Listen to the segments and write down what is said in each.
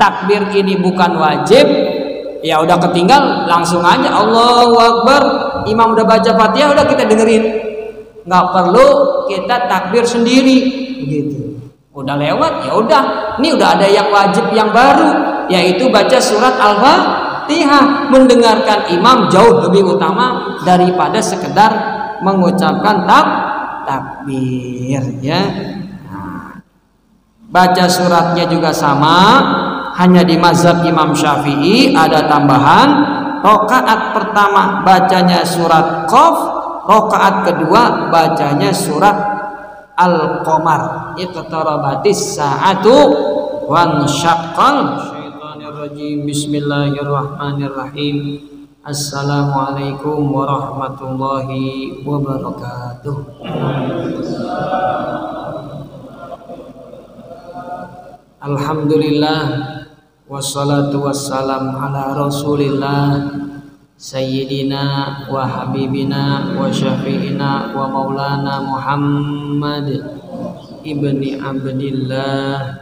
takbir ini bukan wajib, ya udah ketinggal langsung aja Allahu Akbar, imam udah baca Fatihah udah kita dengerin, nggak perlu kita takbir sendiri begitu. Udah lewat ya udah, ini udah ada yang wajib yang baru, yaitu baca surat Al-Fatihah. Mendengarkan imam jauh lebih utama daripada sekedar mengucapkan takbir ya. Nah, baca suratnya juga sama, hanya di mazhab Imam Syafi'i ada tambahan, rakaat pertama bacanya surat Qaf, rakaat kedua bacanya surat Al-Qamar. Iqtarabatis sa'atu wan syaqqal syaitanir rajim. Bismillahirrahmanirrahim. Assalamualaikum warahmatullahi wabarakatuh. Alhamdulillah wassalatu wassalam ala Rasulillah Sayyidina wa habibina wa syafi'ina wa maulana Muhammad ibni Abdillah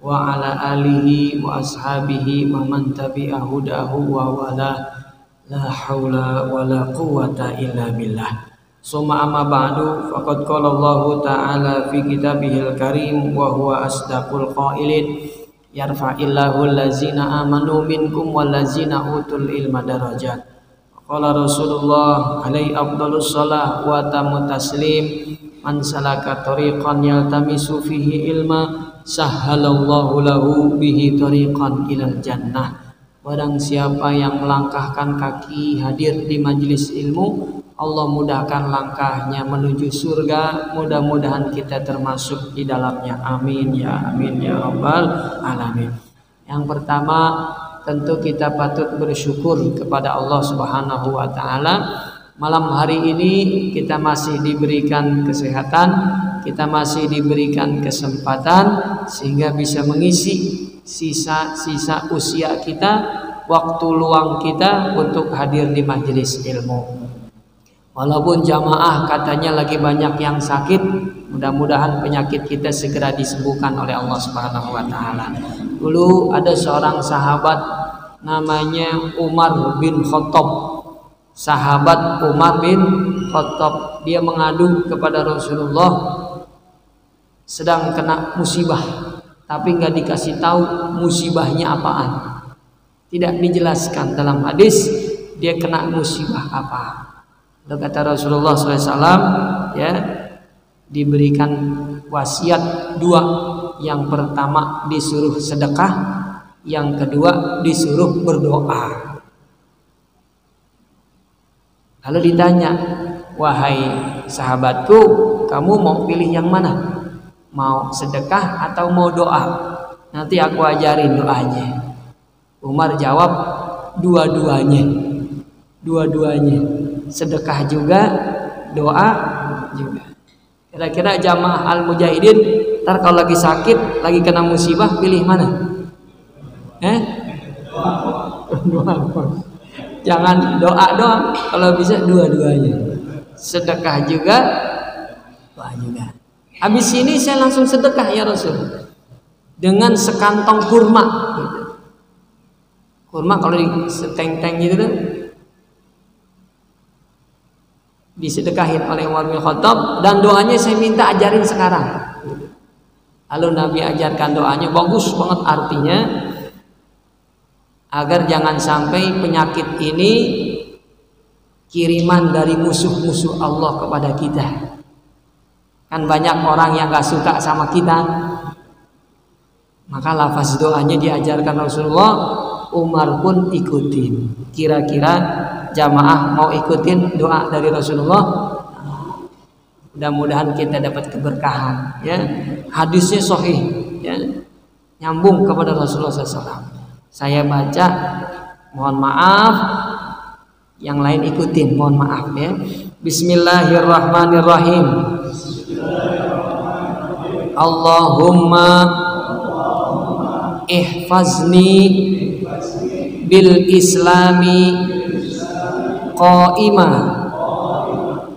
wa ala alihi wa ashabihi wa man tabi'a hudahu wa wala, la haula wa la quwata illa billah. Summa amma ba'du, faqad qala Allah ta'ala fi kitabihil karim wa huwa asdaqul qailin, yarfa'illahu allazina amanu minkum wallazina utul ilma darajat. Qala Rasulullah alaihi afdhalus shalah wa tamu taslim, man salaka tariqan yaltamisu fihi ilma sahhalallahu lahu bihi tariqan ilal jannah. Barang siapa yang melangkahkan kaki hadir di majelis ilmu, Allah mudahkan langkahnya menuju surga. Mudah-mudahan kita termasuk di dalamnya. Amin ya rabbal alamin. Yang pertama, tentu kita patut bersyukur kepada Allah Subhanahu wa taala. Malam hari ini kita masih diberikan kesehatan, kita masih diberikan kesempatan sehingga bisa mengisi sisa-sisa usia kita, waktu luang kita untuk hadir di majelis ilmu. Walaupun jamaah katanya lagi banyak yang sakit, mudah-mudahan penyakit kita segera disembuhkan oleh Allah Subhanahu wa taala. Dulu ada seorang sahabat namanya Umar bin Khattab. Sahabat Umar bin Khattab, dia mengadu kepada Rasulullah sedang kena musibah, tapi nggak dikasih tahu musibahnya apaan. Tidak dijelaskan dalam hadis dia kena musibah apa. Lalu kata Rasulullah SAW, ya, diberikan wasiat dua. Yang pertama disuruh sedekah, yang kedua disuruh berdoa. Lalu ditanya, wahai sahabatku, kamu mau pilih yang mana? Mau sedekah atau mau doa? Nanti aku ajarin doanya. Umar jawab, dua-duanya. Dua-duanya. Sedekah juga, doa juga. Kira-kira jamaah al-mujahidin ntar kalau lagi sakit, lagi kena musibah, pilih mana? Doa. Jangan doa doang, kalau bisa dua-duanya. Sedekah juga, doa juga. Habis ini saya langsung sedekah ya Rasul, dengan sekantong kurma. Kurma kalau di seteng-teng gitu tuh, disedekahin oleh Umar bin Khattab, dan doanya saya minta ajarin sekarang. Lalu Nabi ajarkan doanya, bagus banget artinya, agar jangan sampai penyakit ini kiriman dari musuh-musuh Allah kepada kita. Kan banyak orang yang gak suka sama kita, maka lafaz doanya diajarkan Rasulullah. Umar pun ikutin. Kira-kira jamaah mau ikutin doa dari Rasulullah? Mudah-mudahan kita dapat keberkahan, ya. Hadisnya sahih, ya, nyambung kepada Rasulullah SAW. Saya baca, mohon maaf, yang lain ikutin, mohon maaf ya. Bismillahirrahmanirrahim. Allahumma ihfazni bil islami qaimah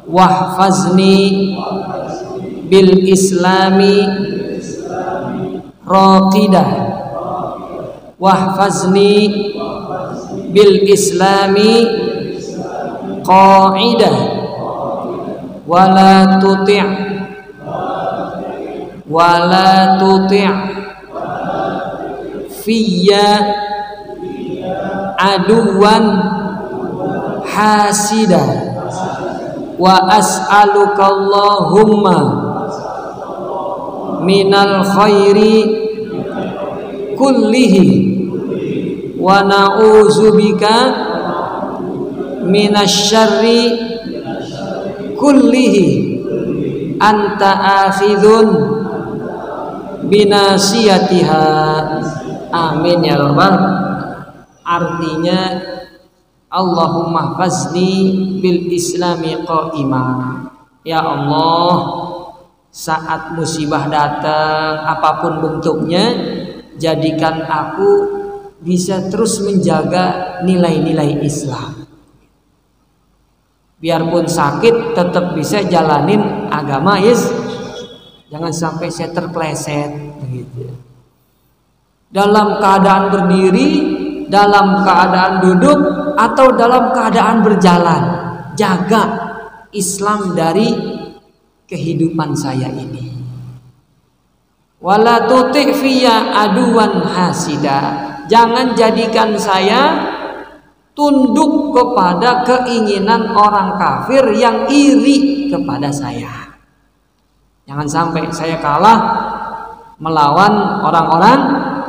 wahfazni bil islami raqidah wahfazni bil islami qa'idah wala tuti' fiyya aduwan hasida wa as'aluka Allahumma minal khairi kullihi wa na'udzubika minasyarri kullihi anta akhidun binasiyatiha. Amin ya rabbal. Artinya Allahumma fazni bil islami qa'imah. Ya Allah, saat musibah datang apapun bentuknya, jadikan aku bisa terus menjaga nilai-nilai Islam. Biarpun sakit tetap bisa jalanin agama jangan sampai saya terpleset begitu. Dalam keadaan berdiri, dalam keadaan duduk, atau dalam keadaan berjalan, jaga Islam dari kehidupan saya ini. Wala tuti' fiyya aduwan hasida. Jangan jadikan saya tunduk kepada keinginan orang kafir yang iri kepada saya. Jangan sampai saya kalah melawan orang-orang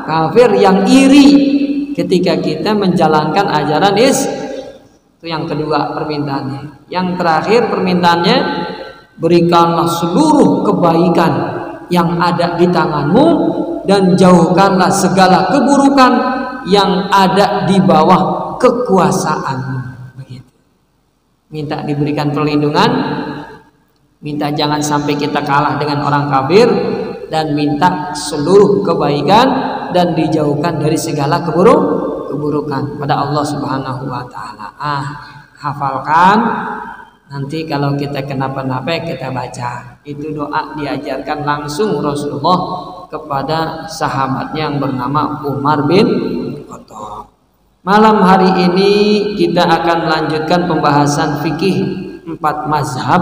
kafir yang iri ketika kita menjalankan ajaran itu yang kedua permintaannya. Yang terakhir permintaannya, berikanlah seluruh kebaikan yang ada di tanganmu dan jauhkanlah segala keburukan yang ada di bawah kekuasaanmu. Begitu. Minta diberikan perlindungan, minta jangan sampai kita kalah dengan orang kafir, dan minta seluruh kebaikan dan dijauhkan dari segala keburukan pada Allah Subhanahu wa taala. Hafalkan, nanti kalau kita kenapa-napa kita baca. Itu doa diajarkan langsung Rasulullah kepada sahabatnya yang bernama Umar bin Khattab. Malam hari ini kita akan melanjutkan pembahasan fikih 4 mazhab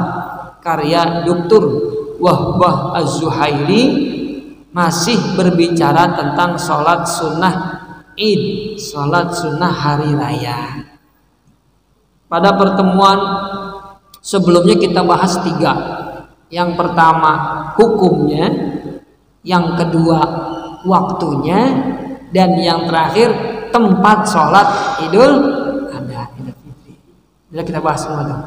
karya Dr. Wahbah Az-Zuhaili, masih berbicara tentang sholat sunnah Id, sholat sunnah hari raya. Pada pertemuan sebelumnya kita bahas 3. Yang pertama hukumnya, yang kedua waktunya, dan yang terakhir tempat sholat Idul Adha, Idul Fitri. Jadi kita bahas semua dong.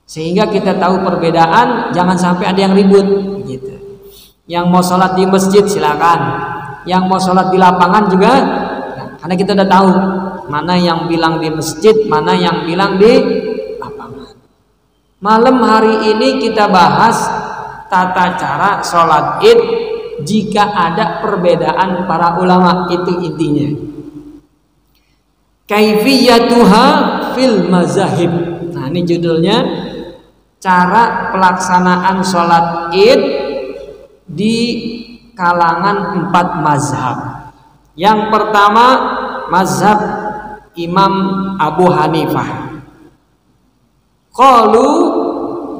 Sehingga kita tahu perbedaan, jangan sampai ada yang ribut gitu. Yang mau sholat di masjid silakan, yang mau sholat di lapangan juga, karena kita udah tahu mana yang bilang di masjid, mana yang bilang di lapangan. Malam hari ini kita bahas tata cara sholat Id jika ada perbedaan para ulama, itu intinya. Kaifiyatuha fil mazahib. Nah, ini judulnya, cara pelaksanaan sholat Id di kalangan 4 mazhab. Yang pertama mazhab Imam Abu Hanifah. Qalu,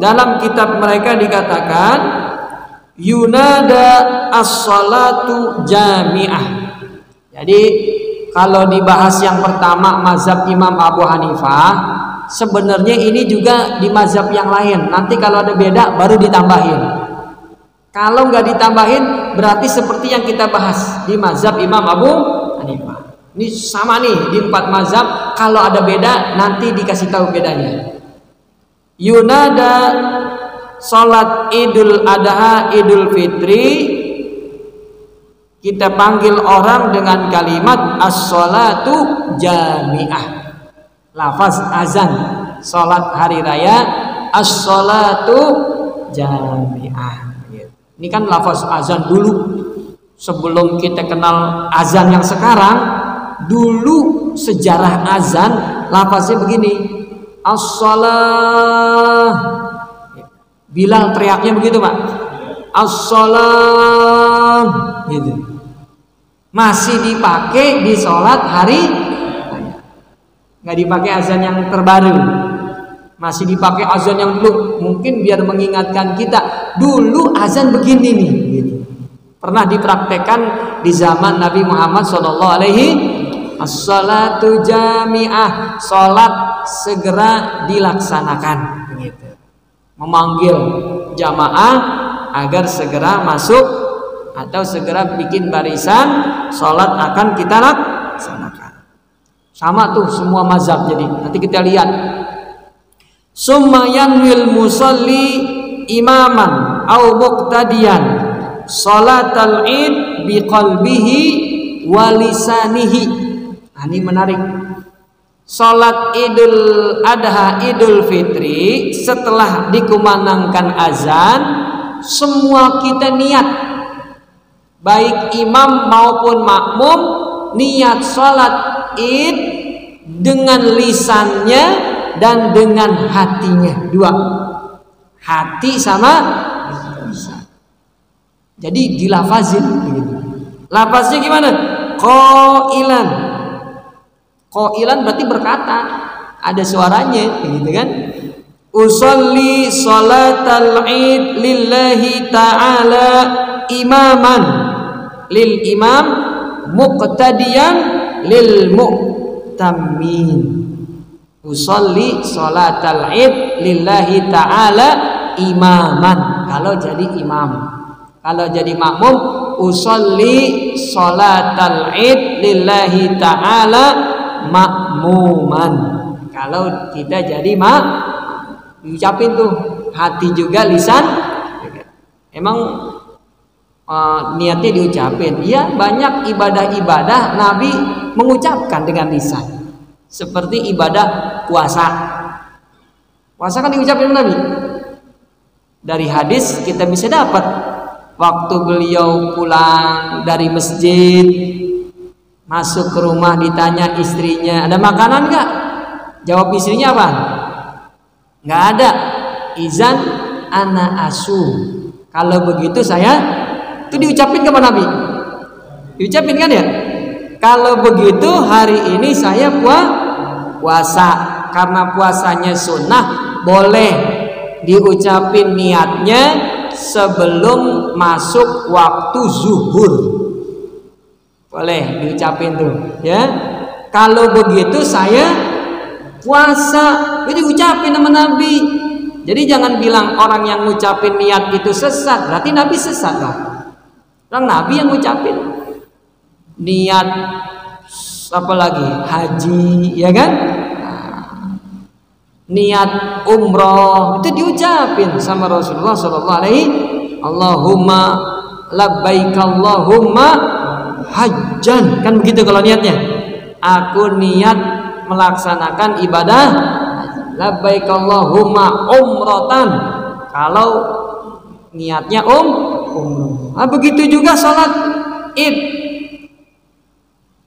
dalam kitab mereka dikatakan yunada as-salatu jami'ah. Jadi kalau dibahas yang pertama mazhab Imam Abu Hanifah, sebenarnya ini juga di mazhab yang lain. Nanti kalau ada beda baru ditambahin. Kalau nggak ditambahin berarti seperti yang kita bahas di mazhab Imam Abu Hanifah. Ini sama nih di 4 mazhab. Kalau ada beda nanti dikasih tahu bedanya. Yunada salat Idul Adha, Idul Fitri, kita panggil orang dengan kalimat as-salatu jami'ah. Lafaz azan, salat hari raya, as-salatu jami'ah. Ini kan lafaz azan dulu, sebelum kita kenal azan yang sekarang. Dulu sejarah azan lafaznya begini, as-salah. Bilal teriaknya begitu Pak, as-salah gitu. masih dipakai di sholat hari raya. Nggak dipakai azan yang terbaru, masih dipakai azan yang dulu, mungkin biar mengingatkan kita dulu azan begini nih gitu. Pernah dipraktekkan di zaman Nabi Muhammad SAW. As-salatu jami'ah, sholat segera dilaksanakan gitu. Memanggil jamaah agar segera masuk atau segera bikin barisan, sholat akan kita laksanakan. Sama tuh semua mazhab. Jadi nanti kita lihat, summa yanwil musalli imaman au muqtadiyan salatal id biqalbihi walisanihi. Ini menarik. Salat Idul Adha, Idul Fitri, setelah dikumandangkan azan, semua kita niat, baik imam maupun makmum, niat salat Id dengan lisannya dan dengan hatinya. Dua, hati sama lisan. Jadi dilafazin begitu. Lafaznya gimana? Qailan. Qailan berarti berkata, ada suaranya gitu kan. Usolli salatal id lillahi ta'ala imaman lil imam muqtadiyan lil mu'tammin. Usolli salatal id lillahi ta'ala imaman kalau jadi imam. Kalau jadi makmum, usolli salatal id lillahi ta'ala makmuman. Kalau kita jadi diucapin tuh hati juga, lisan. Emang niatnya diucapin. Ya, banyak ibadah-ibadah Nabi mengucapkan dengan lisan. Seperti ibadah puasa. Puasa kan diucapin Nabi. Dari hadis kita bisa dapat, waktu beliau pulang dari masjid, masuk ke rumah, ditanya istrinya, ada makanan nggak? Jawab istrinya apa? Nggak ada. Izan ana asu. Kalau begitu saya, itu diucapin kepada Nabi. Diucapin kan ya? Kalau begitu hari ini saya puasa. Karena puasanya sunnah, boleh diucapin niatnya sebelum masuk waktu zuhur. Boleh diucapin tuh ya. Kalau begitu saya puasa, itu diucapin sama Nabi. Jadi jangan bilang orang yang ngucapin niat itu sesat, berarti Nabi sesat lah. Orang Nabi yang ngucapin niat apa lagi? Haji, ya kan? Niat umroh itu diucapin sama Rasulullah SAW. Allahumma labbaik Allahumma hajjan, kan begitu kalau niatnya. Aku niat melaksanakan ibadah labbaik Allahumma umratan, kalau niatnya umroh. Nah, begitu juga salat Id.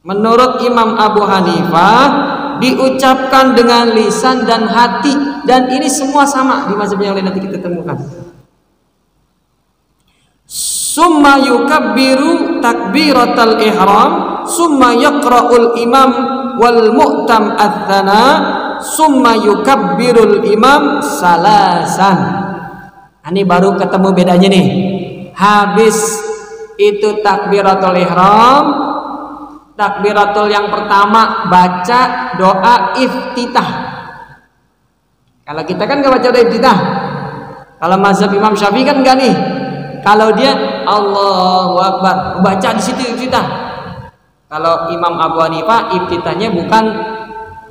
Menurut Imam Abu Hanifah diucapkan dengan lisan dan hati, dan ini semua sama di mazhab yang lain nanti kita temukan. Summa yukabbiru takbiratal ihram, summa yaqra'ul imam wal mu'tam adzana, summa yukabbirul imam salasan. Ini baru ketemu bedanya nih. Habis itu takbiratul ihram, takbiratul yang pertama baca doa iftitah. Kalau kita kan gak baca doa iftitah. Kalau mazhab Imam Syafi'i kan enggak nih. Kalau dia Allahu Akbar, baca di situ iftitah. Kalau Imam Abu Hanifah iftitahnya bukan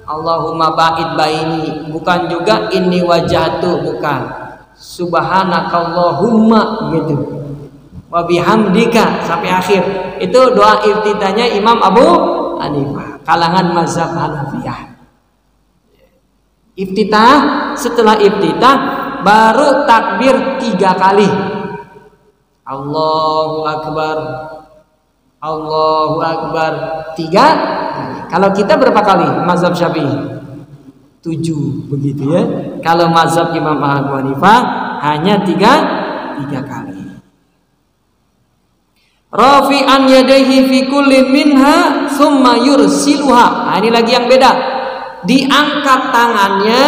Allahumma ba'id baini, bukan juga inni wajhatu, bukan subhanakallahumma gitu, wa bihamdika sampai akhir. Itu doa iftitahnya Imam Abu Hanifah, kalangan mazhab Hanafiyah. Iftitah, setelah iftitah baru takbir 3 kali. Allahu Akbar, Allahu Akbar 3 kali. Kalau kita berapa kali? Mazhab Syafi'i 7 begitu ya. Kalau mazhab Imam Abu Hanifah hanya 3 kali. Rafi'an yadayhi fi kullin minha thumma yursiluha. Nah, ini lagi yang beda. Diangkat tangannya,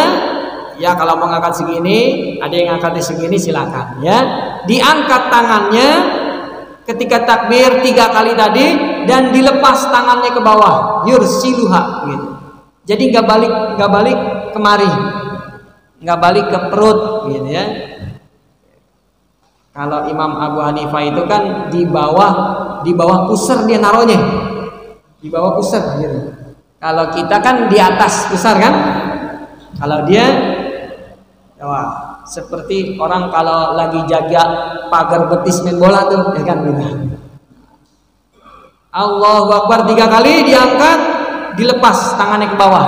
ya kalau mau ngangkat segini, ada yang ngangkatnya segini silakan ya. Diangkat tangannya ketika takbir 3 kali tadi dan dilepas tangannya ke bawah, yursiluha gitu. Jadi nggak balik kemari, nggak balik ke perut gitu ya. Kalau Imam Abu Hanifah itu kan di bawah pusar dia naruhnya, di bawah pusar gitu. Kalau kita kan di atas pusar kan. Kalau dia, wah, seperti orang kalau lagi jaga pagar betis main bola tuh, ya kan gitu. Allahu Akbar 3 kali diangkat, dilepas tangannya ke bawah.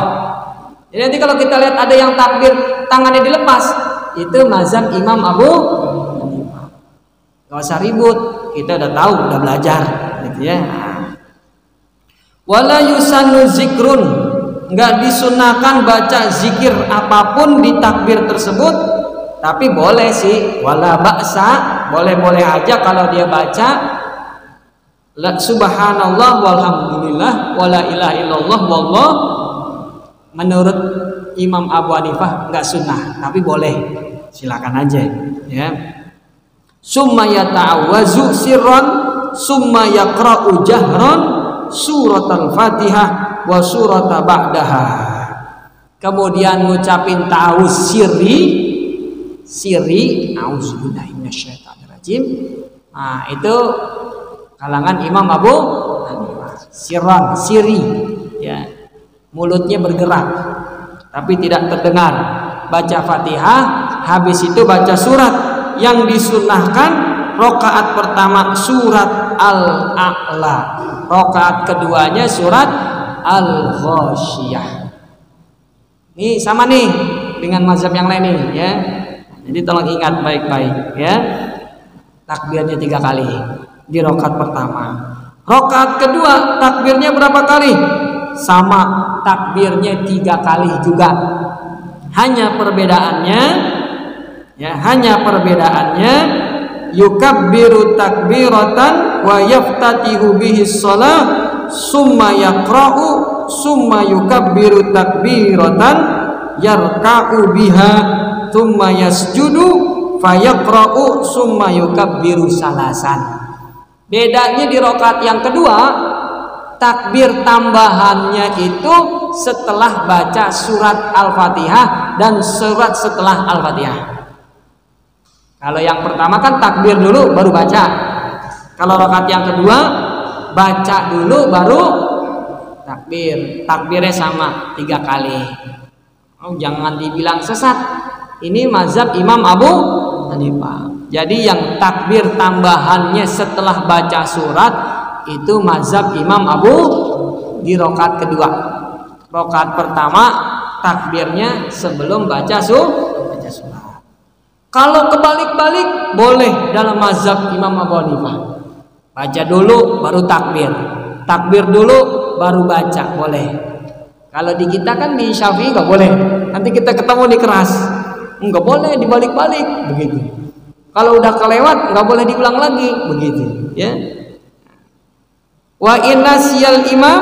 Jadi nanti kalau kita lihat ada yang takbir tangannya dilepas, itu mazhab Imam Abu Hanifah. Gak usah ribut, kita udah tahu, udah belajar gitu ya. Wala yusannu zikrun, nggak disunahkan baca zikir apapun di takbir tersebut, tapi boleh sih, wala ba'sa, boleh-boleh aja kalau dia baca la subhanallah walhamdulillah wala ilaha illallah wallah. Menurut Imam Abu Hanifah nggak sunnah, tapi boleh, silakan aja ya. Summa yata'awwazu sirran summa yaqra'u jahran suratul Fatihah wa surata ba'daha. Kemudian ngucapin ta'awuz sirri auzubillahi minasyaitonirrajim. Nah, itu kalangan Imam Abu Hanifah. Siri ya. Mulutnya bergerak tapi tidak terdengar. Baca Fatihah, habis itu baca surat. Yang disunnahkan rakaat pertama surat Al-A'la, rakaat keduanya surat Al-Ghasyiyah. Ini sama nih dengan mazhab yang lain nih ya. Jadi tolong ingat baik-baik ya. Takbirnya 3 kali di rakaat pertama. Rakaat kedua takbirnya berapa kali? Sama, takbirnya 3 kali juga. Hanya perbedaannya yukabbiru takbiratan wa yaftatihu bihi shalah summa yaqra'u summa yukabbiru takbiratan yarka'u biha summa yasjudu fayaqra'u summa yukabbiru salasan. Bedanya di rakaat yang kedua, takbir tambahannya itu setelah baca surat Al-Fatihah dan surat setelah Al-Fatihah. Kalau yang pertama kan takbir dulu baru baca. Kalau rakaat yang kedua baca dulu baru takbir. Takbirnya sama 3 kali. Oh, jangan dibilang sesat. Ini mazhab Imam Abu Hanifah. Jadi yang takbir tambahannya setelah baca surat itu mazhab Imam Abu di rakaat kedua. Rakaat pertama takbirnya sebelum baca surat. Kalau kebalik-balik boleh dalam mazhab Imam Abu Hanifah. Baca dulu baru takbir. Takbir dulu baru baca, boleh. Kalau di kita kan di Syafi'i nggak boleh. Nanti kita ketemu di keras. Nggak boleh dibalik-balik begitu. Kalau udah kelewat nggak boleh diulang lagi begitu, ya. Wa inna siyal imam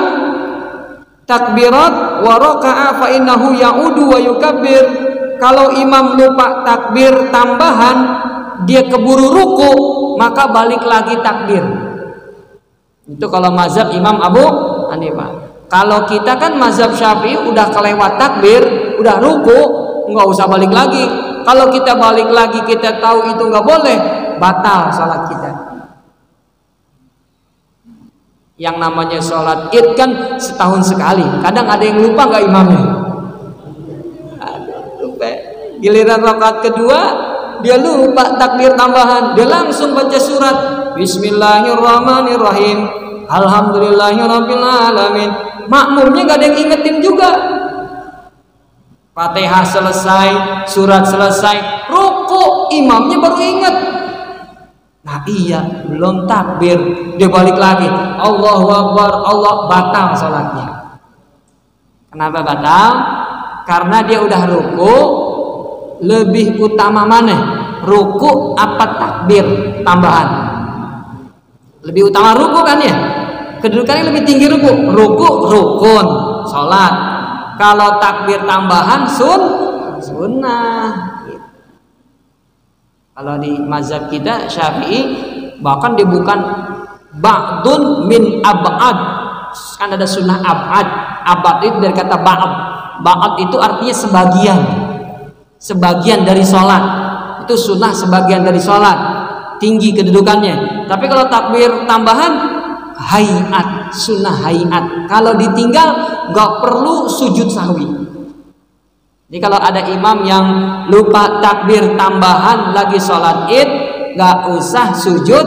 takbirat wa raka'a fa innahu ya'udu wa yukabbir. Kalau imam lupa takbir tambahan, dia keburu ruku, maka balik lagi takbir. Itu kalau mazhab Imam Abu Hanifah. Kalau kita kan mazhab Syafi'i udah kelewat takbir, udah ruku, nggak usah balik lagi. Kalau kita balik lagi, kita tahu itu nggak boleh, batal salat kita. Yang namanya sholat id kan setahun sekali. Kadang ada yang lupa nggak imamnya. Giliran rakaat kedua dia lupa takbir tambahan, dia langsung baca surat Bismillahirrahmanirrahim Alhamdulillahirabbil alamin. Makmumnya gak ada yang ingetin juga. Fatihah selesai, surat selesai, ruku, imamnya baru inget. Nah iya, belum takbir, dia balik lagi Allahu Akbar, Allah, batal salatnya. Kenapa batal? Karena dia udah ruku. Lebih utama mana? Ruku apa takbir tambahan? Lebih utama ruku kan ya? Kedudukannya lebih tinggi ruku. Ruku rukun sholat. Kalau takbir tambahan sunnah. Kalau di mazhab kita Syafi'i bahkan bukan ba'dun min ab'ad. Kan ada sunnah ab'ad. Ab'ad itu dari kata ba'ab. Ba'ad itu artinya sebagian. Sebagian dari sholat. Itu sunnah sebagian dari sholat. Tinggi kedudukannya. Tapi kalau takbir tambahan hayat, sunnah hayat. Kalau ditinggal nggak perlu sujud sahwi. Jadi kalau ada imam yang lupa takbir tambahan lagi sholat id, nggak usah sujud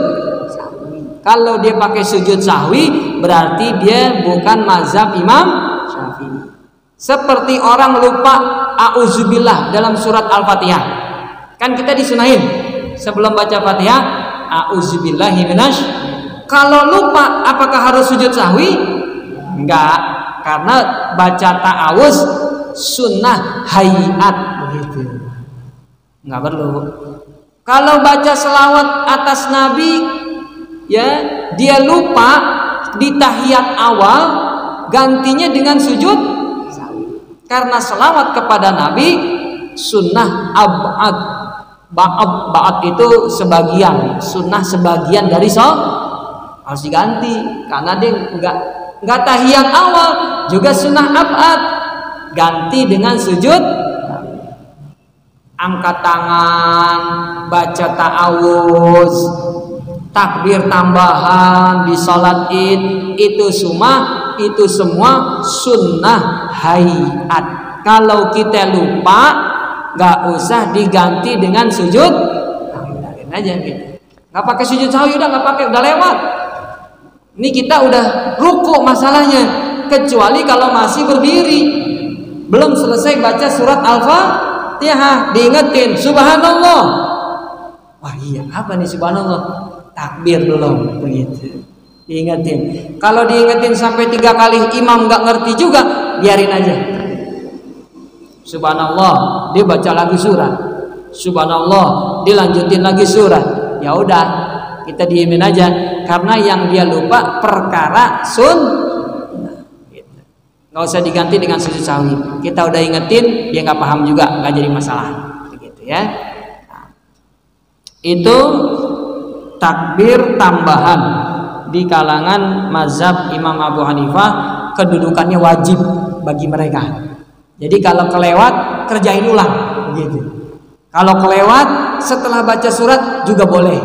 sahwi. Kalau dia pakai sujud sahwi, berarti dia bukan mazhab Imam Syafi'i. Seperti orang lupa a'udzubillah dalam surat Al-Fatihah. Kan kita disunahin sebelum baca Fatihah, a'udzubillahi minasy. Kalau lupa, apakah harus sujud sahwi? Enggak, karena baca ta'awuz sunnah hayat begitu, nggak perlu. Kalau baca selawat atas Nabi, ya dia lupa di tahiyat awal, gantinya dengan sujud karena selawat kepada Nabi sunnah ab'ad. Ba'ad itu sebagian, sunnah sebagian dari harus diganti karena dia nggak tahiyat awal, juga sunnah ab'ad. Ganti dengan sujud, angkat tangan, baca ta'awuz, takbir tambahan di salat id, itu semua sunnah hayat. Kalau kita lupa, nggak usah diganti dengan sujud, aja gitu. Nggak pakai sujud sahwi, udah nggak pakai, udah lewat. Ini kita udah ruku masalahnya, kecuali kalau masih berdiri. Belum selesai baca surat Al-Fatihah, diingetin subhanallah. Wah iya, apa nih subhanallah? Takbir belum, begitu. Diingetin. Kalau diingetin sampai 3 kali imam nggak ngerti juga, biarin aja. Subhanallah, dia baca lagi surat. Subhanallah, dilanjutin lagi surat. Ya udah, kita diemin aja karena yang dia lupa perkara nggak usah diganti dengan sujud sahwi. Kita udah ingetin, dia nggak paham juga, nggak jadi masalah, begitu ya. Nah, itu takbir tambahan di kalangan mazhab Imam Abu Hanifah, kedudukannya wajib bagi mereka. Jadi kalau kelewat, kerjain ulang, begitu. Kalau kelewat setelah baca surat juga boleh,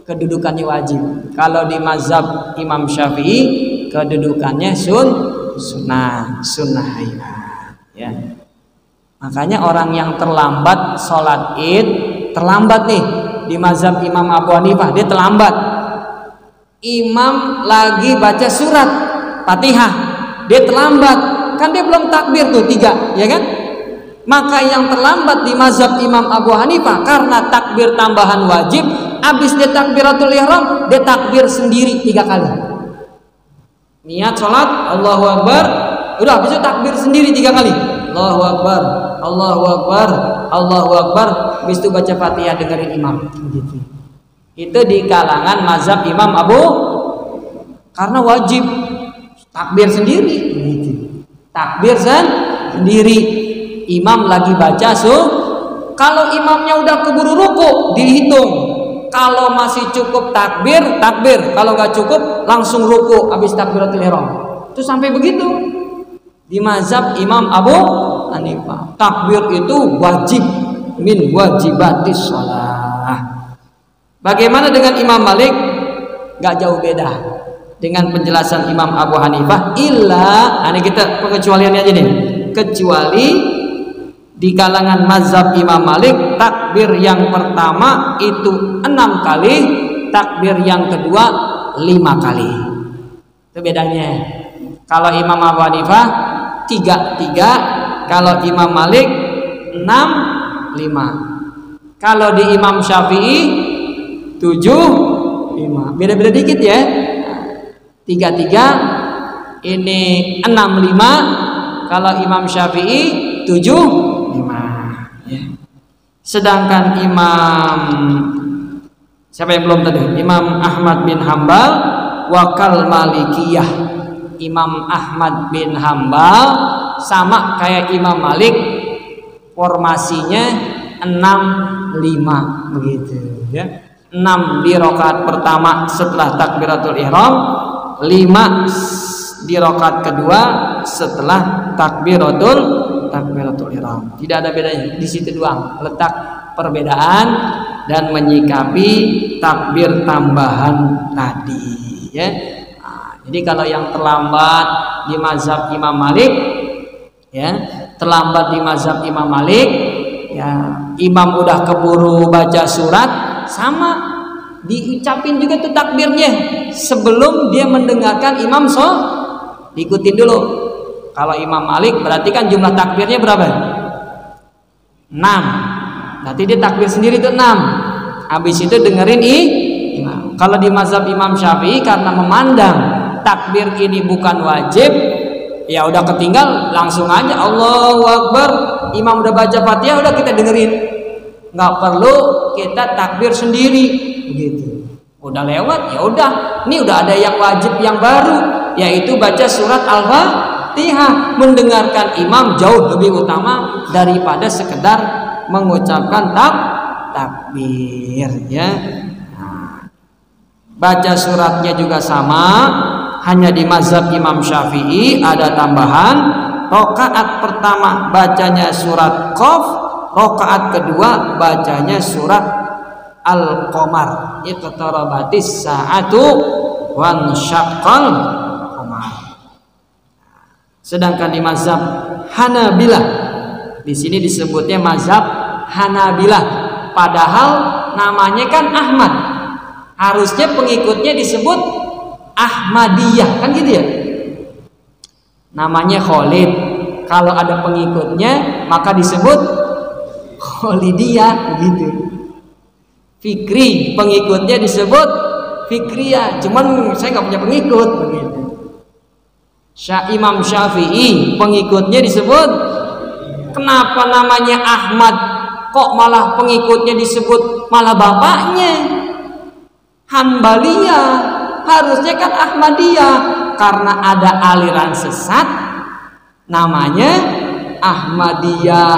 kedudukannya wajib. Kalau di mazhab Imam Syafi'i, kedudukannya sunnah hayat, ya. Makanya orang yang terlambat sholat id, terlambat nih di mazhab Imam Abu Hanifah, dia terlambat. Imam lagi baca surat Fatihah, dia terlambat, kan dia belum takbir tuh 3, ya kan? Maka yang terlambat di mazhab Imam Abu Hanifah karena takbir tambahan wajib, habis dia takbiratul ihram, dia takbir sendiri 3 kali. Niat sholat, Allahu Akbar, udah habis itu takbir sendiri 3 kali. Allahu Akbar, Allahu Akbar, Allahu Akbar, habis itu baca Fatihah, dengerin imam. Gitu. Itu di kalangan mazhab Imam Abu, karena wajib takbir sendiri. Gitu. Takbir sendiri. Imam lagi baca kalau imamnya udah keburu ruku, dihitung. Kalau masih cukup takbir. Kalau nggak cukup langsung ruku habis takbiratul ihram. Itu sampai begitu. Di mazhab Imam Abu Hanifah, takbir itu wajib min wajibatis shalah. Bagaimana dengan Imam Malik? Nggak jauh beda dengan penjelasan Imam Abu Hanifah. Ini kita pengecualiannya aja nih. Kecuali di kalangan mazhab Imam Malik, takbir yang pertama itu 6 kali, takbir yang kedua 5 kali. Itu bedanya. Kalau Imam Abu Hanifah 3, kalau Imam Malik 6, 5. Kalau di Imam Syafi'i 7, 5. Beda-beda dikit ya. 3, ini 6, 5. Kalau Imam Syafi'i 7, 5, ya. Sedangkan Imam Siapa yang belum tadi? Imam Ahmad bin Hambal wakal Malikiyah. Imam Ahmad bin Hambal sama kayak Imam Malik, formasinya 6-5 begitu ya. 6 di rakaat pertama setelah takbiratul ihram, 5 di rakaat kedua setelah takbiratul ihram. Tidak ada bedanya, di situ doang letak perbedaan dan menyikapi takbir tambahan tadi ya. Nah, jadi kalau yang terlambat di mazhab Imam Malik ya, terlambat di mazhab Imam Malik ya, imam udah keburu baca surat, sama diucapin juga tuh takbirnya sebelum dia mendengarkan imam diikutin dulu. Kalau Imam Malik berarti kan jumlah takbirnya berapa? 6. Nanti dia takbir sendiri tuh 6. Habis itu dengerin imam. Kalau di mazhab Imam Syafi'i karena memandang takbir ini bukan wajib, ya udah ketinggal langsung aja Allahu Akbar, imam udah baca Fatihah udah kita dengerin. Nggak perlu kita takbir sendiri begitu. Udah lewat ya udah. Ini udah ada yang wajib yang baru, yaitu baca surat Al-Fatihah. Mendengarkan imam jauh lebih utama daripada sekedar mengucapkan takbir ya. Nah, baca suratnya juga sama, hanya di mazhab Imam Syafi'i ada tambahan. Rakaat pertama bacanya surat Qaf, rakaat kedua bacanya surat Al-Qamar. Iqtarabatis sa'atu wansyaqqal qamar. Sedangkan di mazhab Hanabilah, di sini disebutnya mazhab Hanabilah, padahal namanya kan Ahmad. Harusnya pengikutnya disebut Ahmadiyah, kan gitu ya. Namanya Khalid. Kalau ada pengikutnya maka disebut Khalidiyah begitu. Fikri, pengikutnya disebut Fikriyah. Cuman saya nggak punya pengikut begitu. Imam Syafi'i pengikutnya disebut, kenapa namanya Ahmad kok malah pengikutnya disebut malah bapaknya Hanbaliyah? Harusnya kan Ahmadiyah, karena ada aliran sesat namanya Ahmadiyah,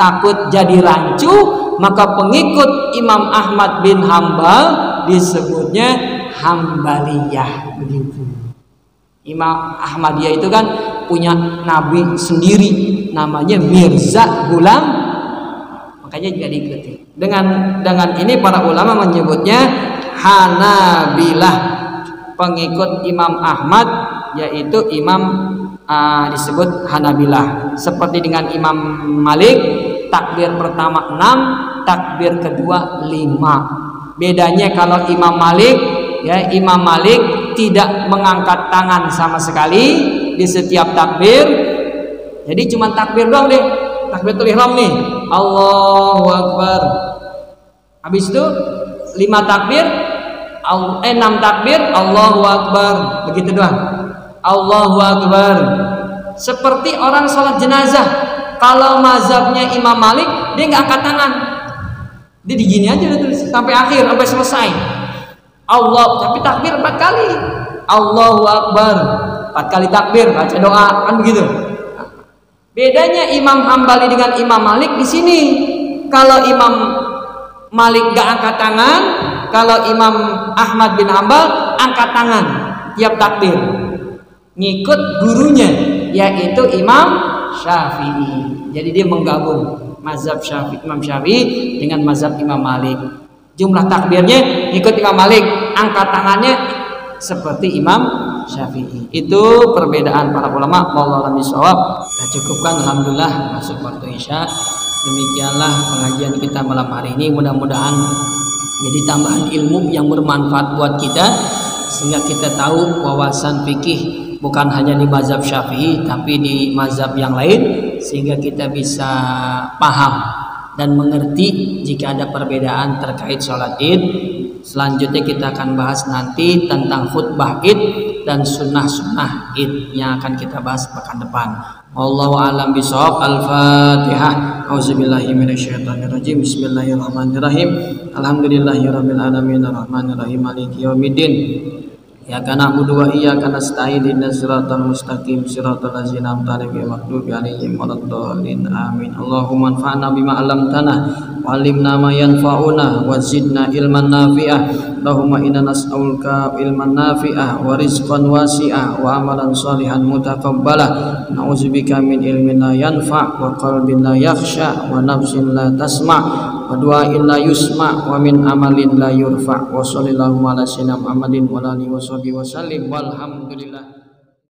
takut jadi rancu, maka pengikut Imam Ahmad bin Hambal disebutnya Hanbaliyah begitu. Imam Ahmadiyah itu kan punya nabi sendiri namanya Mirza Ghulam, makanya juga diikuti. Dengan ini para ulama menyebutnya Hanabilah, pengikut Imam Ahmad, yaitu imam disebut Hanabilah. Seperti dengan Imam Malik, takbir pertama 6, takbir kedua 5. Bedanya kalau Imam Malik ya, Imam Malik tidak mengangkat tangan sama sekali di setiap takbir. Jadi cuma takbir doang deh. Takbiratul ihram nih, Allahu Akbar. Habis itu 5 takbir, 6 takbir, Allahu Akbar. Begitu doang. Allahu Akbar. Seperti orang sholat jenazah. Kalau mazhabnya Imam Malik, dia nggak angkat tangan. Dia digini aja terus sampai akhir, sampai selesai. Allah, tapi takbir 4 kali. Allahu Akbar, 4 kali takbir, baca doa, kan begitu. Bedanya Imam Hambali dengan Imam Malik di sini. Kalau Imam Malik gak angkat tangan, kalau Imam Ahmad bin Hambal angkat tangan tiap takbir. Ngikut gurunya, yaitu Imam Syafi'i. Jadi dia menggabung mazhab Imam Syafi'i dengan mazhab Imam Malik. Jumlah takbirnya ikut Imam Malik, angkat tangannya seperti Imam Syafi'i. Itu perbedaan para ulama. Wallahu a'lam bishawab. Kita cukupkan, alhamdulillah masuk waktu Isya. Demikianlah pengajian kita malam hari ini. Mudah-mudahan jadi tambahan ilmu yang bermanfaat buat kita, sehingga kita tahu wawasan fikih bukan hanya di mazhab Syafi'i tapi di mazhab yang lain, sehingga kita bisa paham dan mengerti jika ada perbedaan terkait sholat id, Selanjutnya kita akan bahas nanti tentang khutbah Id dan sunnah-sunnah Id yang akan kita bahas pekan depan. Wallahu a'lam bishawab. Al-Fatihah. Auzubillahi minasyaitonirrajim. Bismillahirrahmanirrahim. Alhamdulillahirabbil alamin arrahmanirrahim maliki yaumiddin. Iyyaka na'budu wa iyyaka nasta'in ihdinas siratal mustaqim siratal ladzina an'amta 'alaihim ghairil maghdubi 'alaihim waladdallin amin. Allahumma anfa'na bima 'allamtana wa 'allimna ma yanfa'una wa zidna ilman nafi'ah. Allahumma inna nas'aluka ilman nafi'ah wa rizqan wasi'ah wa amalan shalihan mutaqabbalah. Na'udzubika min ilmin la yanfa' wa qalbin la yakhsha wa nafsin la tasma' wa du'ain la yusma' wa min amalin la yurfa'. Wa sallallahu ala sayyidina Muhammadin wa alihi wa sahbihi wa sallim walhamdulillah.